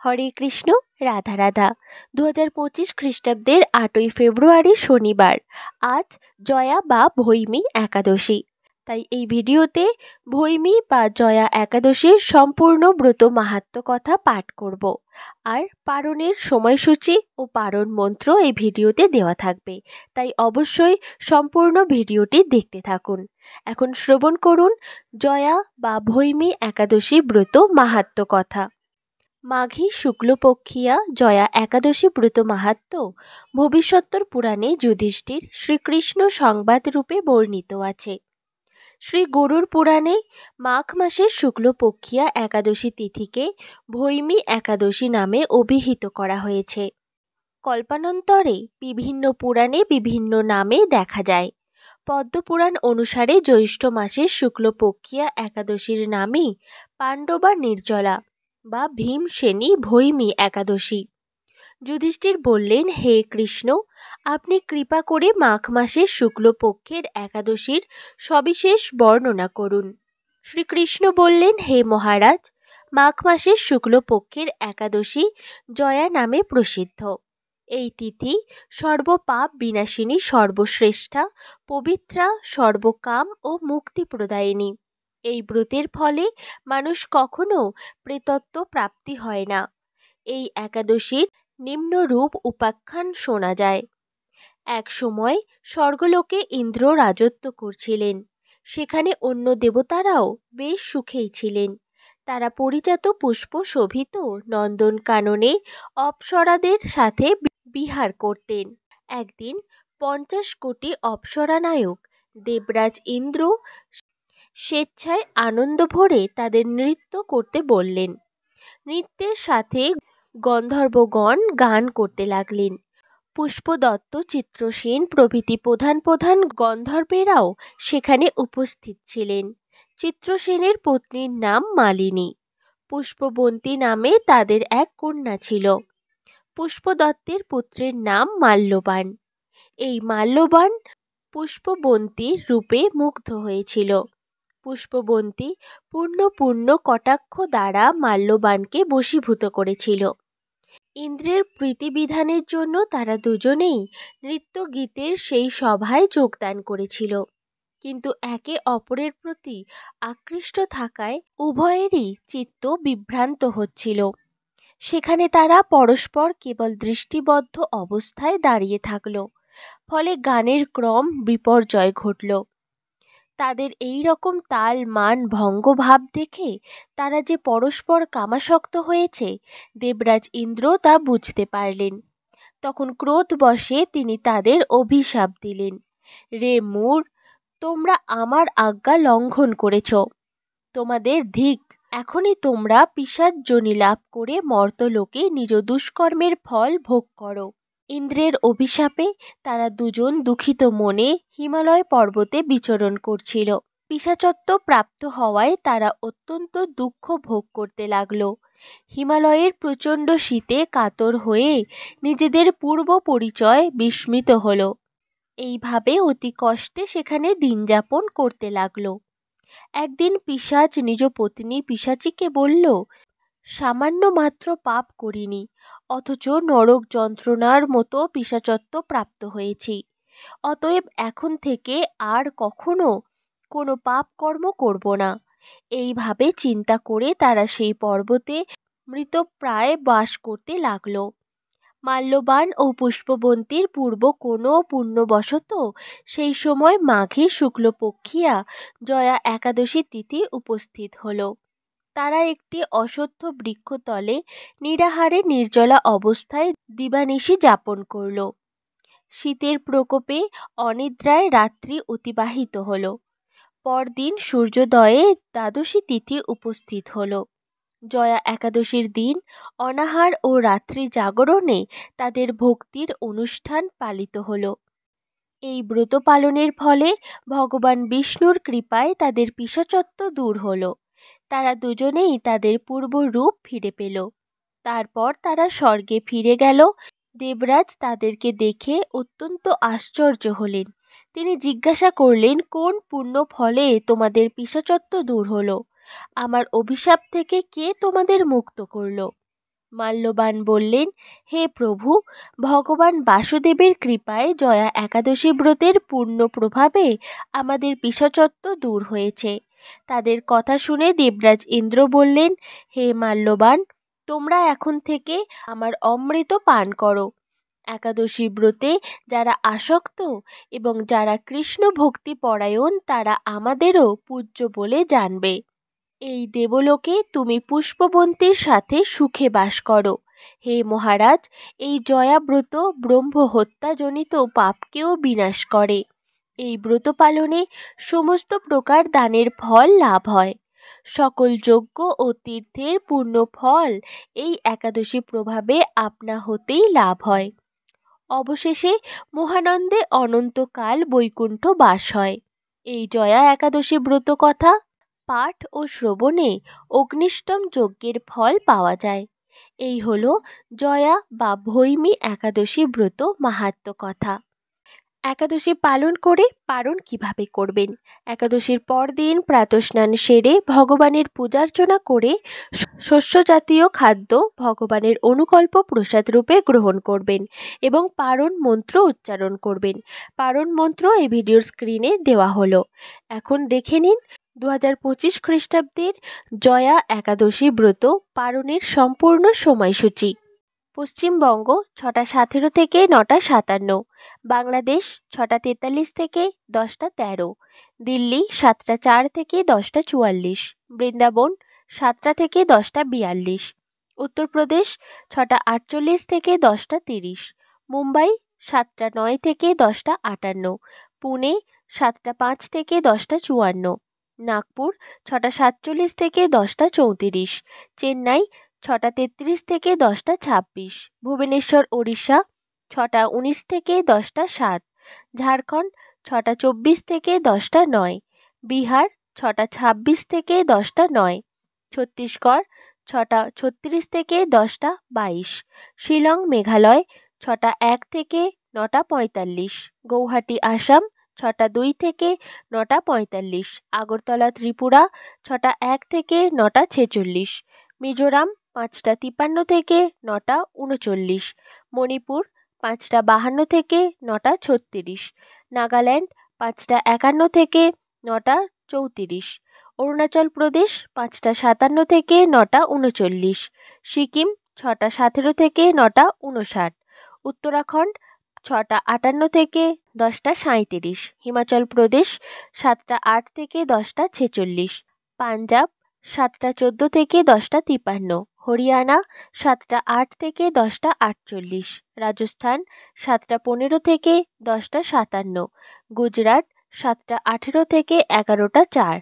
হরে কৃষ্ণ, রাধা রাধা। 2025 খ্রিস্টাব্দের 8ই ফেব্রুয়ারি শনিবার। আজ জয়া বা ভৈমী একাদশী। তাই এই ভিডিওতে ভৈমী বা জয়া একাদশীর সম্পূর্ণ ব্রত মাহাত্ম্য কথা পাঠ করব। আর পারণের সময়সূচি ও পারণ মন্ত্র এই ভিডিওতে দেওয়া থাকবে, তাই অবশ্যই সম্পূর্ণ ভিডিওটি দেখতে থাকুন। এখন শ্রবণ করুন জয়া বা ভৈমী একাদশী ব্রত মাহাত্ম্য কথা। মাঘী শুক্লপক্ষিয়া জয়া একাদশী ব্রত মাহাত্ম্য ভবিষ্যোত্তর পুরাণে যুধিষ্ঠির শ্রীকৃষ্ণ সংবাদ রূপে বর্ণিত আছে। শ্রী গরুড় পুরাণে মাঘ মাসের শুক্লপক্ষিয়া একাদশী তিথিকে ভৈমী একাদশী নামে অভিহিত করা হয়েছে। কল্পান্তরে বিভিন্ন পুরাণে বিভিন্ন নামে দেখা যায়। পদ্মপুরাণ অনুসারে জ্যৈষ্ঠ মাসের শুক্লপক্ষিয়া একাদশীর নামই পাণ্ডবা নির্জলা বা ভীমসেনী ভৈমী একাদশী। যুধিষ্ঠির বললেন, হে কৃষ্ণ, আপনি কৃপা করে মাঘ মাসের শুক্লপক্ষের একাদশীর সবিশেষ বর্ণনা করুন। শ্রীকৃষ্ণ বললেন, হে মহারাজ, মাঘ মাসের শুক্লপক্ষের একাদশী জয়া নামে প্রসিদ্ধ। এই তিথি সর্বপাপ বিনাশিনী, সর্বশ্রেষ্ঠা, পবিত্রা, সর্বকাম ও মুক্তি প্রদায়িনী। এই ব্রতের ফলে মানুষ কখনো প্রেতত্ব প্রাপ্তি হয় না। এই একাদশীর নিম্নরূপ উপাখ্যান শোনা যায়। এক সময় স্বর্গলোকে ইন্দ্র রাজত্ব করছিলেন। সেখানে অন্য দেবতারাও বেশ সুখেই ছিলেন। তারা পরিজাত পুষ্প শোভিত নন্দন কাননে অপ্সরাদের সাথে বিহার করতেন। একদিন 50 কোটি অপ্সরানায়ক দেবরাজ ইন্দ্র স্বেচ্ছায় আনন্দ ভরে তাদের নৃত্য করতে বললেন। নৃত্যের সাথে গন্ধর্বগণ গান করতে লাগলেন। পুষ্পদত্ত, চিত্রসেন প্রভৃতি প্রধান প্রধান গন্ধর্বেরাও সেখানে উপস্থিত ছিলেন। চিত্রসেনের পত্নীর নাম মালিনী। পুষ্পবন্তী নামে তাদের এক কন্যা ছিল। পুষ্পদত্তের পুত্রের নাম মাল্যবান। এই মাল্যবান পুষ্পবন্তীর রূপে মুগ্ধ হয়েছিল। পুষ্পবন্তী পূর্ণ কটাক্ষ দ্বারা মাল্যবানকে বশীভূত করেছিল। ইন্দ্রের প্রীতিবিধানের জন্য তারা দুজনেই নৃত্য গীতের সেই সভায় যোগদান করেছিল, কিন্তু একে অপরের প্রতি আকৃষ্ট থাকায় উভয়েরই চিত্ত বিভ্রান্ত হচ্ছিল। সেখানে তারা পরস্পর কেবল দৃষ্টিবদ্ধ অবস্থায় দাঁড়িয়ে থাকল। ফলে গানের ক্রম বিপর্যয় ঘটল। তাদের এই রকম তাল মান ভঙ্গ ভাব দেখে তারা যে পরস্পর কামাসক্ত হয়েছে, দেবরাজ ইন্দ্র তা বুঝতে পারলেন। তখন ক্রোধবশে তিনি তাদের অভিশাপ দিলেন, রে মূঢ়, তোমরা আমার আজ্ঞা লঙ্ঘন করেছ। তোমাদের ধিক, এখনই তোমরা পিশাচ যোনি লাভ করে মর্তলোকে নিজ দুষ্কর্মের ফল ভোগ করো। ইন্দ্রের অভিশাপে তারা দুজন দুঃখিত মনে হিমালয় পর্বতে বিচরণ করছিল। পিশাচত্ব প্রাপ্ত হওয়ায় তারা অত্যন্ত দুঃখ ভোগ করতে লাগলো। হিমালয়ের প্রচণ্ড শীতে কাতর হয়ে নিজেদের পূর্ব পরিচয় বিস্মৃত হলো। এইভাবে অতি কষ্টে সেখানে দিন যাপন করতে লাগলো। একদিন পিশাচ নিজ পত্নী পিশাচীকে বলল, সামান্য মাত্র পাপ করিনি, অথচ নরক যন্ত্রণার মতো পিশাচত্ব প্রাপ্ত হয়েছি। অতএব এখন থেকে আর কখনো কোনো পাপ কর্ম করব না। এইভাবে চিন্তা করে তারা সেই পর্বতে মৃতপ্রায় বাস করতে লাগল। মাল্যবান ও পুষ্পবন্তীর পূর্ব কোনো পুণ্যবশত সেই সময় মাঘী শুক্লপক্ষিয়া জয়া একাদশী তিথি উপস্থিত হল। তারা একটি অশ্বত্থ বৃক্ষতলে নিরাহারে নির্জলা অবস্থায় দিবানিশি যাপন করল। শীতের প্রকোপে অনিদ্রায় রাত্রি অতিবাহিত হল। পরদিন সূর্যোদয়ে দ্বাদশী তিথি উপস্থিত হল। জয়া একাদশীর দিন অনাহার ও রাত্রি জাগরণে তাদের ভক্তির অনুষ্ঠান পালিত হল। এই ব্রত পালনের ফলে ভগবান বিষ্ণুর কৃপায় তাদের পিশাচত্ব দূর হল। তারা দুজনেই তাদের পূর্ব রূপ ফিরে পেল। তারপর তারা স্বর্গে ফিরে গেল। দেবরাজ তাদেরকে দেখে অত্যন্ত আশ্চর্য হলেন। তিনি জিজ্ঞাসা করলেন, কোন পুণ্য ফলে তোমাদের পিশাচত্ব দূর হলো? আমার অভিশাপ থেকে কে তোমাদের মুক্ত করল? মাল্যবান বললেন, হে প্রভু, ভগবান বাসুদেবের কৃপায় জয়া একাদশী ব্রতের পূর্ণ প্রভাবে আমাদের পিশাচত্ব দূর হয়েছে। তাদের কথা শুনে দেবরাজ ইন্দ্র বললেন, হে মাল্যবান, তোমরা এখন থেকে আমার অমৃত পান করো। একাদশী ব্রতে যারা আসক্ত এবং যারা কৃষ্ণ ভক্তি পরায়ণ তারা আমাদেরও পূজ্য বলে জানবে। এই দেবলোকে তুমি পুষ্পবন্তীর সাথে সুখে বাস করো। হে মহারাজ, এই জয়া ব্রত ব্রহ্ম হত্যাজনিত পাপকেও বিনাশ করে। এই ব্রত পালনে সমস্ত প্রকার দানের ফল লাভ হয়। সকল যজ্ঞ ও তীর্থের পূর্ণ ফল এই একাদশী প্রভাবে আপনা হতেই লাভ হয়। অবশেষে মহানন্দে অনন্তকাল বৈকুণ্ঠ বাস হয়। এই জয়া একাদশী ব্রত কথা পাঠ ও শ্রবণে অগ্নিষ্টম যজ্ঞের ফল পাওয়া যায়। এই হলো জয়া বা ভৈমী একাদশী ব্রত মাহাত্ম্য কথা। একাদশী পালন করে পারণ কিভাবে করবেন? একাদশীর পরদিন প্রাতঃস্নান সেরে ভগবানের পূজার্চনা করে শস্য জাতীয় খাদ্য ভগবানের অনুকল্প প্রসাদ রূপে গ্রহণ করবেন এবং পারণ মন্ত্র উচ্চারণ করবেন। পারণ মন্ত্র এই ভিডিওর স্ক্রিনে দেওয়া হলো। এখন দেখে নিন 2025 খ্রিস্টাব্দের জয়া একাদশী ব্রত পালনের সম্পূর্ণ সময়সূচি। পশ্চিমবঙ্গ 6টা 17 থেকে 9টা 57, বাংলাদেশ 6টা 43 থেকে 10টা 13, দিল্লি 7টা 4 থেকে 10টা 44, বৃন্দাবন 7টা থেকে 10টা 42, উত্তরপ্রদেশ 6টা 48 থেকে 10টা 30, মুম্বাই 7টা 9 থেকে 10টা 58, পুনে 7টা 5 থেকে 10টা 54, নাগপুর 6টা 47 থেকে 10টা 34, চেন্নাই 6টা 33 থেকে 10টা 26, ভুবনেশ্বর ওড়িশা 6টা 19 থেকে 10টা 7, ঝাড়খণ্ড 6টা 24 থেকে 10টা 9, বিহার 6টা 26 থেকে 10টা 9, ছত্তিশগড় 6টা 36 থেকে 10টা 22, শিলং মেঘালয় 6টা 1 থেকে 9টা 45, গৌহাটি আসাম 6টা 2 থেকে 9টা 45, আগরতলা ত্রিপুরা 6টা 1 থেকে 9টা 46, মিজোরাম 5টা 53 থেকে 9টা 39, মণিপুর 5টা 52 থেকে 9টা 36, নাগাল্যান্ড 5টা 51 থেকে 9টা 34, অরুণাচল প্রদেশ 5টা 57 থেকে 9টা 39, সিকিম 6টা 17 থেকে 9টা 59, উত্তরাখণ্ড 6টা 58 থেকে 10টা 37, হিমাচল প্রদেশ 7টা 8 থেকে 10টা 46, পাঞ্জাব 7টা 14 থেকে 10টা 53, হরিয়ানা 7টা 8 থেকে 10টা 48, রাজস্থান 7টা 15 থেকে 10টা 57, গুজরাট 7টা 18 থেকে 11টা 4,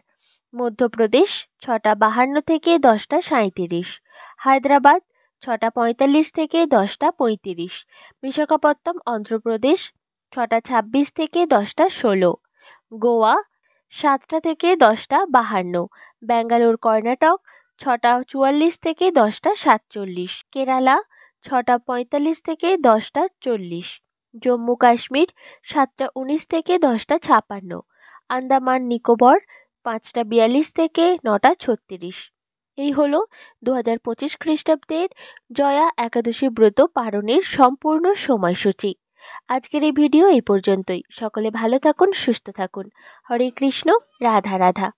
মধ্যপ্রদেশ 6টা 52 থেকে 10টা 37, হায়দ্রাবাদ 6টা 45 থেকে 10টা 35, বিশাখাপত্তনম অন্ধ্রপ্রদেশ 6টা 26 থেকে 10টা 16, গোয়া 7টা থেকে 10টা 52, ব্যাঙ্গালোর কর্ণাটক 6টা 44 থেকে 10টা 47, কেরালা 6টা 45 থেকে 10টা 40, জম্মু কাশ্মীর 7টা 19 থেকে 10টা 56, আন্দামান নিকোবর 5টা 42 থেকে 9টা 36। এই হলো 2025 খ্রিস্টাব্দের জয়া একাদশী ব্রত পালনের সম্পূর্ণ সময়সূচি। আজকের এই ভিডিও এই পর্যন্তই। সকলে ভালো থাকুন, সুস্থ থাকুন। হরে কৃষ্ণ, রাধা রাধা।